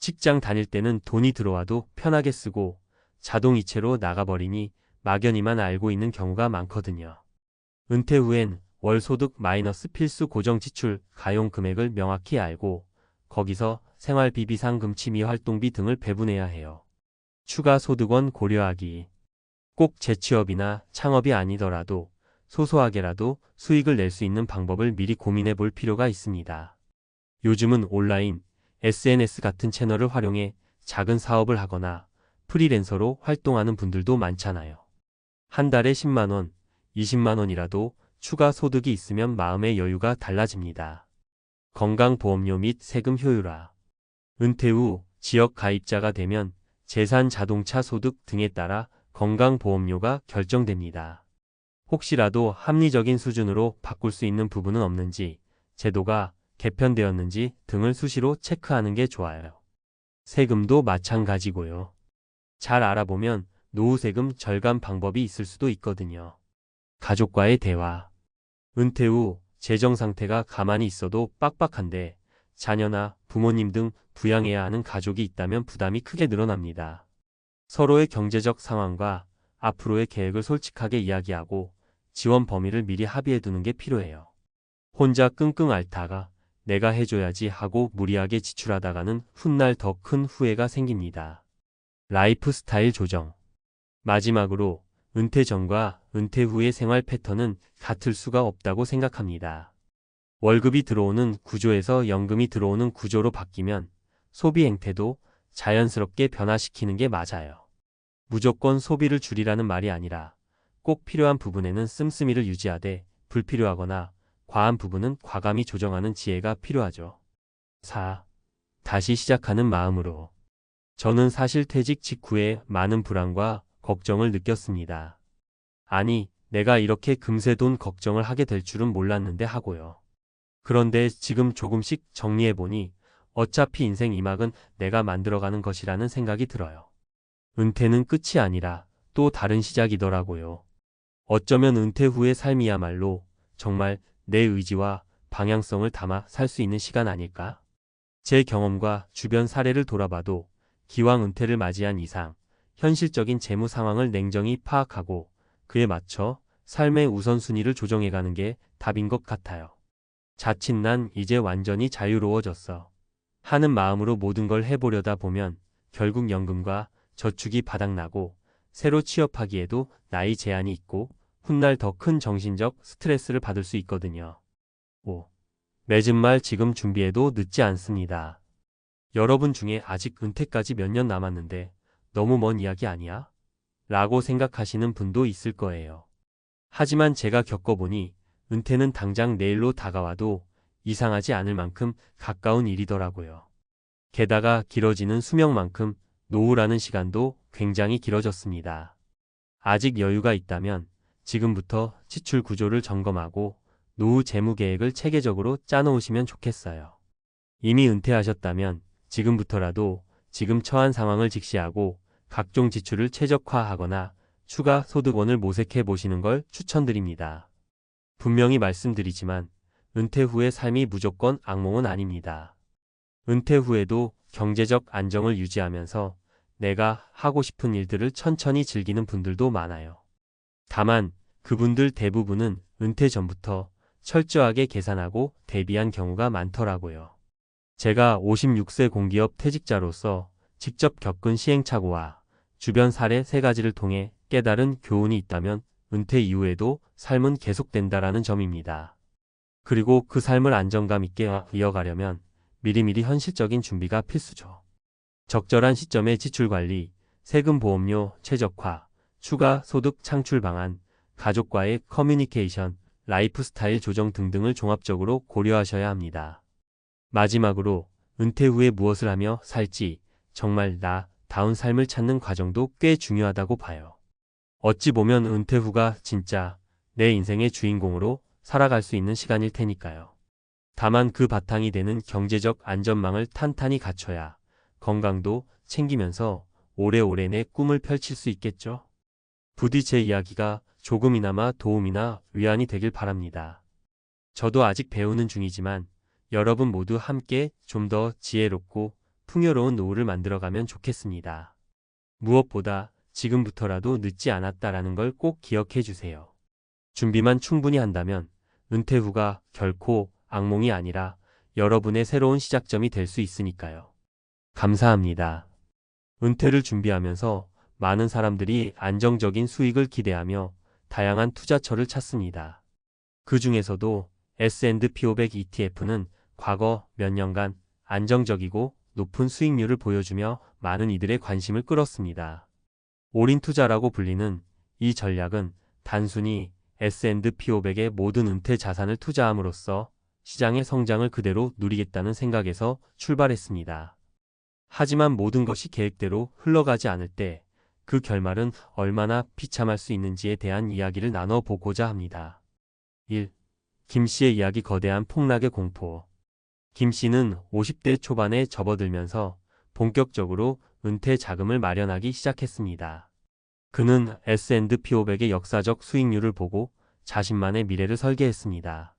Speaker 1: 직장 다닐 때는 돈이 들어와도 편하게 쓰고 자동이체로 나가버리니 막연히만 알고 있는 경우가 많거든요. 은퇴 후엔 월 소득 마이너스 필수 고정 지출 가용 금액을 명확히 알고 거기서 생활비 비상금 취미 활동비 등을 배분해야 해요. 추가 소득원 고려하기. 꼭 재취업이나 창업이 아니더라도 소소하게라도 수익을 낼 수 있는 방법을 미리 고민해 볼 필요가 있습니다. 요즘은 온라인, SNS 같은 채널을 활용해 작은 사업을 하거나 프리랜서로 활동하는 분들도 많잖아요. 한 달에 10만 원, 20만 원이라도 추가 소득이 있으면 마음의 여유가 달라집니다. 건강보험료 및 세금 효율화. 은퇴 후 지역 가입자가 되면 재산 자동차 소득 등에 따라 건강보험료가 결정됩니다. 혹시라도 합리적인 수준으로 바꿀 수 있는 부분은 없는지, 제도가 개편되었는지 등을 수시로 체크하는 게 좋아요. 세금도 마찬가지고요. 잘 알아보면 노후 세금 절감 방법이 있을 수도 있거든요. 가족과의 대화. 은퇴 후 재정 상태가 가만히 있어도 빡빡한데 자녀나 부모님 등 부양해야 하는 가족이 있다면 부담이 크게 늘어납니다. 서로의 경제적 상황과 앞으로의 계획을 솔직하게 이야기하고 지원 범위를 미리 합의해 두는 게 필요해요. 혼자 끙끙 앓다가 내가 해줘야지 하고 무리하게 지출하다가는 훗날 더 큰 후회가 생깁니다. 라이프 스타일 조정. 마지막으로 은퇴 전과 은퇴 후의 생활 패턴은 같을 수가 없다고 생각합니다. 월급이 들어오는 구조에서 연금이 들어오는 구조로 바뀌면 소비 행태도 자연스럽게 변화시키는 게 맞아요. 무조건 소비를 줄이라는 말이 아니라 꼭 필요한 부분에는 씀씀이를 유지하되 불필요하거나 과한 부분은 과감히 조정하는 지혜가 필요하죠. 4. 다시 시작하는 마음으로. 저는 사실 퇴직 직후에 많은 불안과 걱정을 느꼈습니다. 아니, 내가 이렇게 금세 돈 걱정을 하게 될 줄은 몰랐는데 하고요. 그런데 지금 조금씩 정리해보니 어차피 인생 이막은 내가 만들어가는 것이라는 생각이 들어요. 은퇴는 끝이 아니라 또 다른 시작이더라고요. 어쩌면 은퇴 후의 삶이야말로 정말 내 의지와 방향성을 담아 살 수 있는 시간 아닐까? 제 경험과 주변 사례를 돌아봐도 기왕 은퇴를 맞이한 이상 현실적인 재무 상황을 냉정히 파악하고 그에 맞춰 삶의 우선순위를 조정해가는 게 답인 것 같아요. 자칫 난 이제 완전히 자유로워졌어 하는 마음으로 모든 걸 해보려다 보면 결국 연금과 저축이 바닥나고 새로 취업하기에도 나이 제한이 있고 훗날 더 큰 정신적 스트레스를 받을 수 있거든요. 5. 맺은 말 지금 준비해도 늦지 않습니다. 여러분 중에 아직 은퇴까지 몇 년 남았는데 너무 먼 이야기 아니야? 라고 생각하시는 분도 있을 거예요. 하지만 제가 겪어보니 은퇴는 당장 내일로 다가와도 이상하지 않을 만큼 가까운 일이더라고요. 게다가 길어지는 수명만큼 노후라는 시간도 굉장히 길어졌습니다. 아직 여유가 있다면 지금부터 지출 구조를 점검하고 노후 재무 계획을 체계적으로 짜놓으시면 좋겠어요. 이미 은퇴하셨다면 지금부터라도 지금 처한 상황을 직시하고 각종 지출을 최적화하거나 추가 소득원을 모색해 보시는 걸 추천드립니다. 분명히 말씀드리지만 은퇴 후의 삶이 무조건 악몽은 아닙니다. 은퇴 후에도 경제적 안정을 유지하면서 내가 하고 싶은 일들을 천천히 즐기는 분들도 많아요. 다만 그분들 대부분은 은퇴 전부터 철저하게 계산하고 대비한 경우가 많더라고요. 제가 56세 공기업 퇴직자로서 직접 겪은 시행착오와 주변 사례 3가지를 통해 깨달은 교훈이 있다면 은퇴 이후에도 삶은 계속된다라는 점입니다. 그리고 그 삶을 안정감 있게 이어가려면 미리미리 현실적인 준비가 필수죠. 적절한 시점에 지출 관리, 세금 보험료 최적화, 추가 소득 창출 방안, 가족과의 커뮤니케이션, 라이프 스타일 조정 등등을 종합적으로 고려하셔야 합니다. 마지막으로 은퇴 후에 무엇을 하며 살지 정말 나다운 삶을 찾는 과정도 꽤 중요하다고 봐요. 어찌 보면 은퇴 후가 진짜 내 인생의 주인공으로 살아갈 수 있는 시간일 테니까요. 다만 그 바탕이 되는 경제적 안전망을 탄탄히 갖춰야 건강도 챙기면서 오래오래 내 꿈을 펼칠 수 있겠죠. 부디 제 이야기가 조금이나마 도움이나 위안이 되길 바랍니다. 저도 아직 배우는 중이지만 여러분 모두 함께 좀 더 지혜롭고 풍요로운 노후를 만들어가면 좋겠습니다. 무엇보다 지금부터라도 늦지 않았다라는 걸 꼭 기억해 주세요. 준비만 충분히 한다면 은퇴 후가 결코 악몽이 아니라 여러분의 새로운 시작점이 될 수 있으니까요. 감사합니다. 은퇴를 준비하면서 많은 사람들이 안정적인 수익을 기대하며 다양한 투자처를 찾습니다. 그 중에서도 S&P 500 ETF는 과거 몇 년간 안정적이고 높은 수익률을 보여주며 많은 이들의 관심을 끌었습니다. 올인 투자라고 불리는 이 전략은 단순히 S&P 500의 모든 은퇴 자산을 투자함으로써 시장의 성장을 그대로 누리겠다는 생각에서 출발했습니다. 하지만 모든 것이 계획대로 흘러가지 않을 때 그 결말은 얼마나 비참할 수 있는지에 대한 이야기를 나눠보고자 합니다. 1. 김 씨의 이야기 거대한 폭락의 공포. 김 씨는 50대 초반에 접어들면서 본격적으로 은퇴 자금을 마련하기 시작했습니다. 그는 S&P 500의 역사적 수익률을 보고 자신만의 미래를 설계했습니다.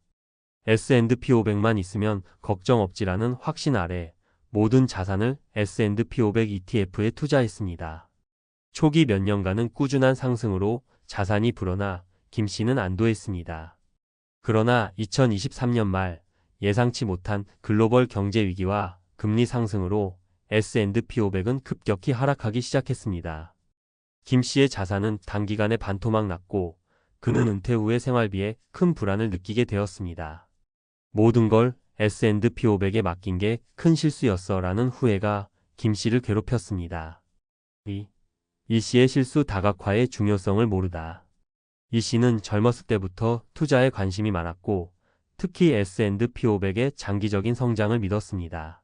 Speaker 1: S&P 500만 있으면 걱정 없지라는 확신 아래 모든 자산을 S&P 500 ETF에 투자했습니다. 초기 몇 년간은 꾸준한 상승으로 자산이 불어나 김 씨는 안도했습니다. 그러나 2023년 말 예상치 못한 글로벌 경제 위기와 금리 상승으로 S&P 500은 급격히 하락하기 시작했습니다. 김 씨의 자산은 단기간에 반토막 났고 그는 은퇴 후의 생활비에 큰 불안을 느끼게 되었습니다. 모든 걸 S&P 500에 맡긴 게 큰 실수였어 라는 후회가 김 씨를 괴롭혔습니다. 이 씨의 실수 다각화의 중요성을 모르다. 이 씨는 젊었을 때부터 투자에 관심이 많았고 특히 S&P 500의 장기적인 성장을 믿었습니다.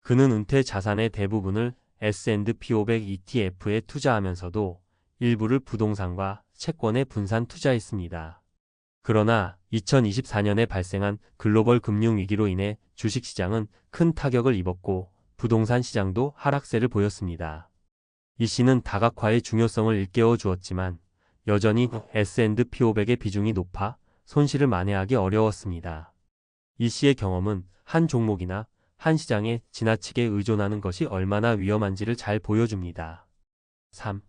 Speaker 1: 그는 은퇴 자산의 대부분을 S&P 500 ETF에 투자하면서도 일부를 부동산과 채권에 분산 투자했습니다. 그러나 2024년에 발생한 글로벌 금융위기로 인해 주식시장은 큰 타격을 입었고 부동산 시장도 하락세를 보였습니다. 이 씨는 다각화의 중요성을 일깨워 주었지만 여전히 S&P 500의 비중이 높아 손실을 만회하기 어려웠습니다. 이 씨의 경험은 한 종목이나 한 시장에 지나치게 의존하는 것이 얼마나 위험한지를 잘 보여줍니다. 3.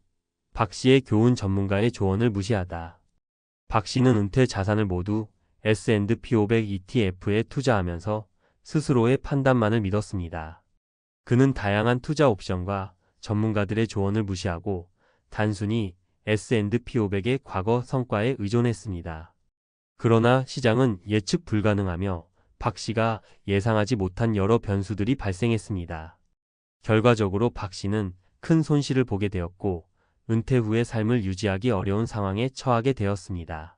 Speaker 1: 박 씨의 교훈. 전문가의 조언을 무시하다. 박 씨는 은퇴 자산을 모두 S&P 500 ETF에 투자하면서 스스로의 판단만을 믿었습니다. 그는 다양한 투자 옵션과 전문가들의 조언을 무시하고 단순히 S&P 500의 과거 성과에 의존했습니다. 그러나 시장은 예측 불가능하며 박 씨가 예상하지 못한 여러 변수들이 발생했습니다. 결과적으로 박 씨는 큰 손실을 보게 되었고 은퇴 후의 삶을 유지하기 어려운 상황에 처하게 되었습니다.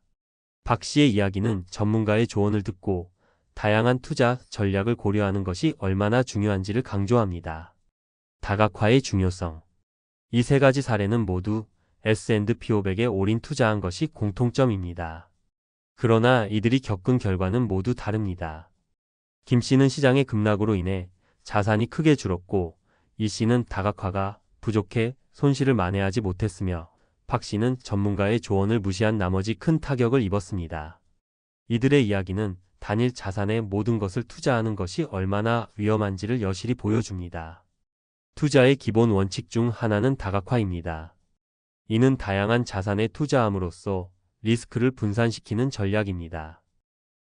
Speaker 1: 박 씨의 이야기는 전문가의 조언을 듣고 다양한 투자 전략을 고려하는 것이 얼마나 중요한지를 강조합니다. 다각화의 중요성. 이 3가지 사례는 모두 S&P 500에 올인 투자한 것이 공통점입니다. 그러나 이들이 겪은 결과는 모두 다릅니다. 김 씨는 시장의 급락으로 인해 자산이 크게 줄었고 이 씨는 다각화가 부족해 손실을 만회하지 못했으며 박 씨는 전문가의 조언을 무시한 나머지 큰 타격을 입었습니다. 이들의 이야기는 단일 자산의 모든 것을 투자하는 것이 얼마나 위험한지를 여실히 보여줍니다. 투자의 기본 원칙 중 하나는 다각화입니다. 이는 다양한 자산에 투자함으로써 리스크를 분산시키는 전략입니다.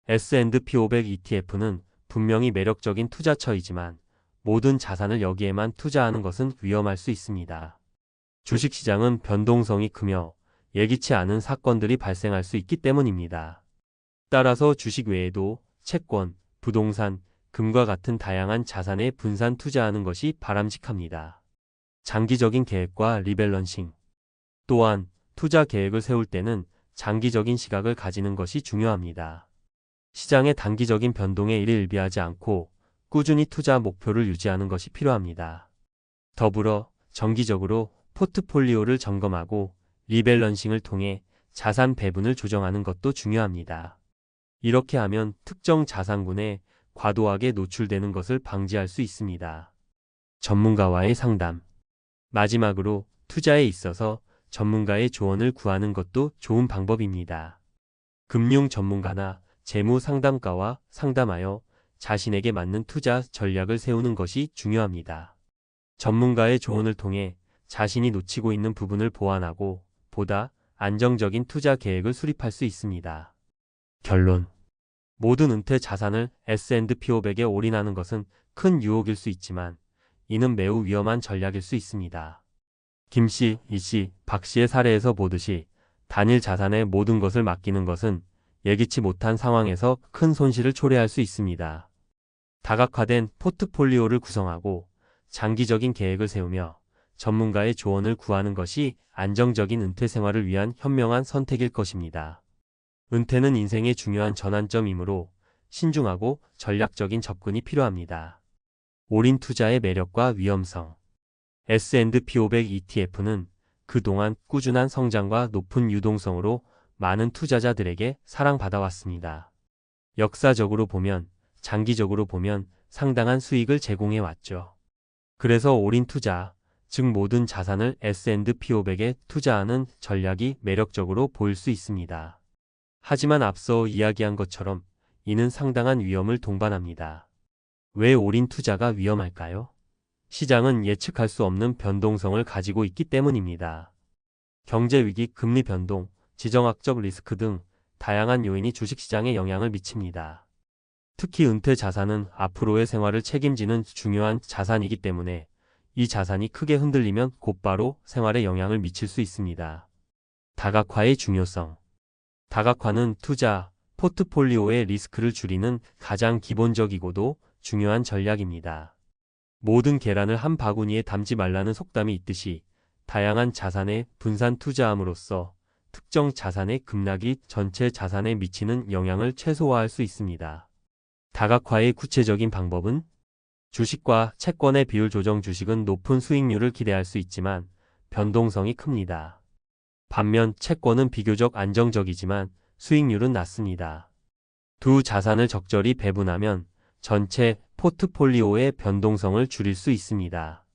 Speaker 1: S&P 500 ETF는 분명히 매력적인 투자처이지만 모든 자산을 여기에만 투자하는 것은 위험할 수 있습니다. 주식시장은 변동성이 크며 예기치 않은 사건들이 발생할 수 있기 때문입니다. 따라서 주식 외에도 채권, 부동산, 금과 같은 다양한 자산에 분산 투자하는 것이 바람직합니다. 장기적인 계획과 리밸런싱. 또한 투자 계획을 세울 때는 장기적인 시각을 가지는 것이 중요합니다. 시장의 단기적인 변동에 일희일비하지 않고 꾸준히 투자 목표를 유지하는 것이 필요합니다. 더불어 정기적으로 포트폴리오를 점검하고 리밸런싱을 통해 자산 배분을 조정하는 것도 중요합니다. 이렇게 하면 특정 자산군에 과도하게 노출되는 것을 방지할 수 있습니다. 전문가와의 상담. 마지막으로 투자에 있어서 전문가의 조언을 구하는 것도 좋은 방법입니다. 금융 전문가나 재무 상담가와 상담하여 자신에게 맞는 투자 전략을 세우는 것이 중요합니다. 전문가의 조언을 통해 자신이 놓치고 있는 부분을 보완하고 보다 안정적인 투자 계획을 수립할 수 있습니다. 결론. 모든 은퇴 자산을 S&P 500에 올인하는 것은 큰 유혹일 수 있지만 이는 매우 위험한 전략일 수 있습니다. 김씨, 이씨, 박씨의 사례에서 보듯이 단일 자산의 모든 것을 맡기는 것은 예기치 못한 상황에서 큰 손실을 초래할 수 있습니다. 다각화된 포트폴리오를 구성하고 장기적인 계획을 세우며 전문가의 조언을 구하는 것이 안정적인 은퇴 생활을 위한 현명한 선택일 것입니다. 은퇴는 인생의 중요한 전환점이므로 신중하고 전략적인 접근이 필요합니다. 올인 투자의 매력과 위험성. S&P 500 ETF는 그동안 꾸준한 성장과 높은 유동성으로 많은 투자자들에게 사랑받아왔습니다. 역사적으로 보면, 장기적으로 보면 상당한 수익을 제공해왔죠. 그래서 올인 투자, 즉 모든 자산을 S&P 500에 투자하는 전략이 매력적으로 보일 수 있습니다. 하지만 앞서 이야기한 것처럼 이는 상당한 위험을 동반합니다. 왜 올인 투자가 위험할까요? 시장은 예측할 수 없는 변동성을 가지고 있기 때문입니다. 경제 위기, 금리 변동, 지정학적 리스크 등 다양한 요인이 주식시장에 영향을 미칩니다. 특히 은퇴 자산은 앞으로의 생활을 책임지는 중요한 자산이기 때문에 이 자산이 크게 흔들리면 곧바로 생활에 영향을 미칠 수 있습니다. 다각화의 중요성. 다각화는 투자, 포트폴리오의 리스크를 줄이는 가장 기본적이고도 중요한 전략입니다. 모든 계란을 한 바구니에 담지 말라는 속담이 있듯이 다양한 자산에 분산 투자함으로써 특정 자산의 급락이 전체 자산에 미치는 영향을 최소화할 수 있습니다. 다각화의 구체적인 방법은 주식과 채권의 비율 조정. 주식은 높은 수익률을 기대할 수 있지만 변동성이 큽니다. 반면 채권은 비교적 안정적이지만 수익률은 낮습니다. 두 자산을 적절히 배분하면 전체 포트폴리오의 변동성을 줄일 수 있습니다.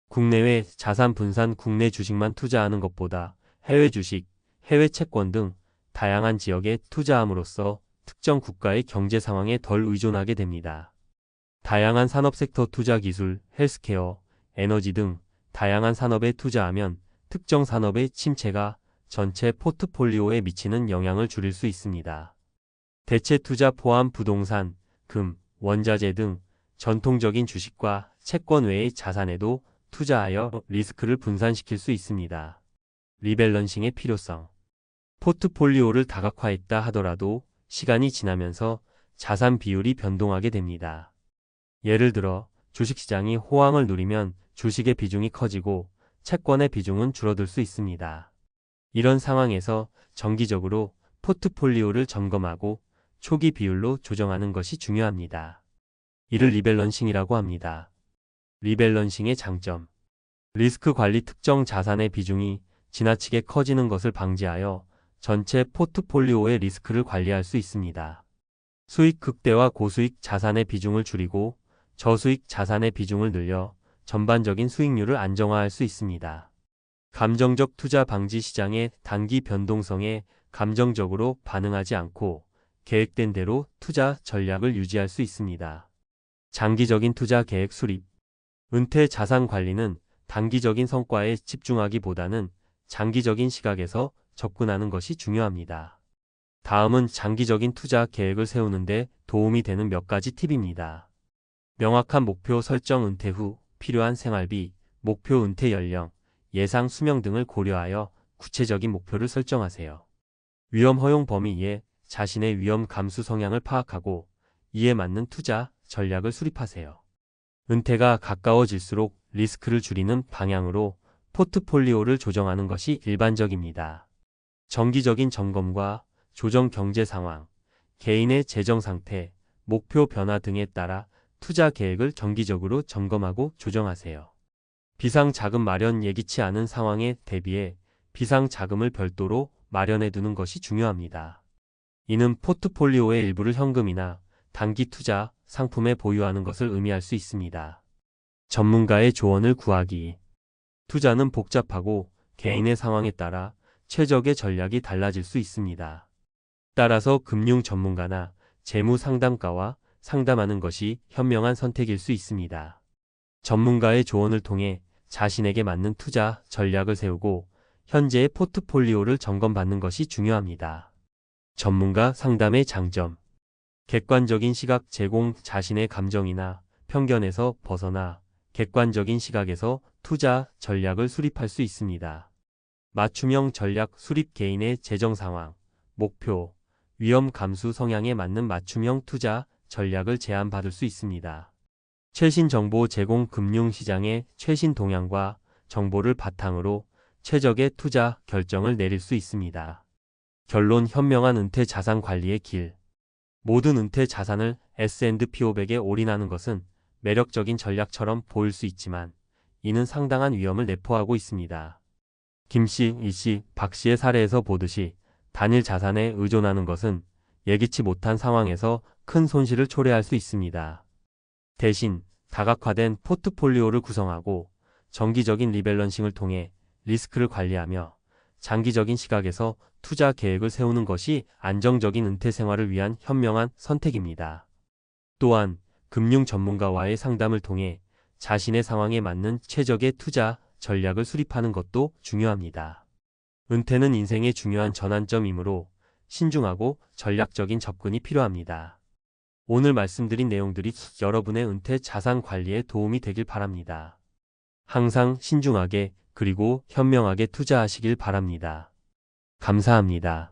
Speaker 1: 국내외 자산 분산. 국내 주식만 투자하는 것보다 해외 주식, 해외 채권 등 다양한 지역에 투자함으로써 특정 국가의 경제 상황에 덜 의존하게 됩니다. 다양한 산업 섹터 투자. 기술, 헬스케어, 에너지 등 다양한 산업에 투자하면 특정 산업의 침체가 전체 포트폴리오에 미치는 영향을 줄일 수 있습니다. 대체 투자 포함 부동산, 금, 원자재 등 전통적인 주식과 채권 외의 자산에도 투자하여 리스크를 분산시킬 수 있습니다. 리밸런싱의 필요성. 포트폴리오를 다각화했다 하더라도 시간이 지나면서 자산 비율이 변동하게 됩니다. 예를 들어 주식시장이 호황을 누리면 주식의 비중이 커지고 채권의 비중은 줄어들 수 있습니다. 이런 상황에서 정기적으로 포트폴리오를 점검하고 초기 비율로 조정하는 것이 중요합니다. 이를 리밸런싱이라고 합니다. 리밸런싱의 장점. 리스크 관리. 특정 자산의 비중이 지나치게 커지는 것을 방지하여 전체 포트폴리오의 리스크를 관리할 수 있습니다. 수익 극대화. 고수익 자산의 비중을 줄이고 저수익 자산의 비중을 늘려 전반적인 수익률을 안정화할 수 있습니다. 감정적 투자 방지. 시장의 단기 변동성에 감정적으로 반응하지 않고 계획된 대로 투자 전략을 유지할 수 있습니다. 장기적인 투자 계획 수립. 은퇴 자산 관리는 단기적인 성과에 집중하기보다는 장기적인 시각에서 접근하는 것이 중요합니다. 다음은 장기적인 투자 계획을 세우는데 도움이 되는 몇 가지 팁입니다. 명확한 목표 설정, 은퇴 후 필요한 생활비, 목표 은퇴 연령, 예상 수명 등을 고려하여 구체적인 목표를 설정하세요. 위험 허용 범위 이해, 자신의 위험 감수 성향을 파악하고 이에 맞는 투자 전략을 수립하세요. 은퇴가 가까워질수록 리스크를 줄이는 방향으로 포트폴리오를 조정하는 것이 일반적입니다. 정기적인 점검과 조정, 경제 상황, 개인의 재정 상태, 목표 변화 등에 따라 투자 계획을 정기적으로 점검하고 조정하세요. 비상 자금 마련, 예기치 않은 상황에 대비해 비상 자금을 별도로 마련해 두는 것이 중요합니다. 이는 포트폴리오의 일부를 현금이나 단기 투자 상품에 보유하는 것을 의미할 수 있습니다. 전문가의 조언을 구하기. 투자는 복잡하고 개인의 상황에 따라 최적의 전략이 달라질 수 있습니다. 따라서 금융 전문가나 재무 상담가와 상담하는 것이 현명한 선택일 수 있습니다. 전문가의 조언을 통해 자신에게 맞는 투자 전략을 세우고 현재의 포트폴리오를 점검받는 것이 중요합니다. 전문가 상담의 장점. 객관적인 시각 제공, 자신의 감정이나 편견에서 벗어나 객관적인 시각에서 투자 전략을 수립할 수 있습니다. 맞춤형 전략 수립, 개인의 재정 상황, 목표, 위험 감수 성향에 맞는 맞춤형 투자 전략을 제안받을 수 있습니다. 최신 정보 제공, 금융시장의 최신 동향과 정보를 바탕으로 최적의 투자 결정을 내릴 수 있습니다. 결론, 현명한 은퇴 자산 관리의 길. 모든 은퇴 자산을 S&P 500에 올인하는 것은 매력적인 전략처럼 보일 수 있지만 이는 상당한 위험을 내포하고 있습니다. 김씨, 이씨, 박씨의 사례에서 보듯이 단일 자산에 의존하는 것은 예기치 못한 상황에서 큰 손실을 초래할 수 있습니다. 대신 다각화된 포트폴리오를 구성하고 정기적인 리밸런싱을 통해 리스크를 관리하며 장기적인 시각에서 투자 계획을 세우는 것이 안정적인 은퇴 생활을 위한 현명한 선택입니다. 또한 금융 전문가와의 상담을 통해 자신의 상황에 맞는 최적의 투자 전략을 수립하는 것도 중요합니다. 은퇴는 인생의 중요한 전환점이므로 신중하고 전략적인 접근이 필요합니다. 오늘 말씀드린 내용들이 여러분의 은퇴 자산 관리에 도움이 되길 바랍니다. 항상 신중하게 그리고 현명하게 투자하시길 바랍니다. 감사합니다.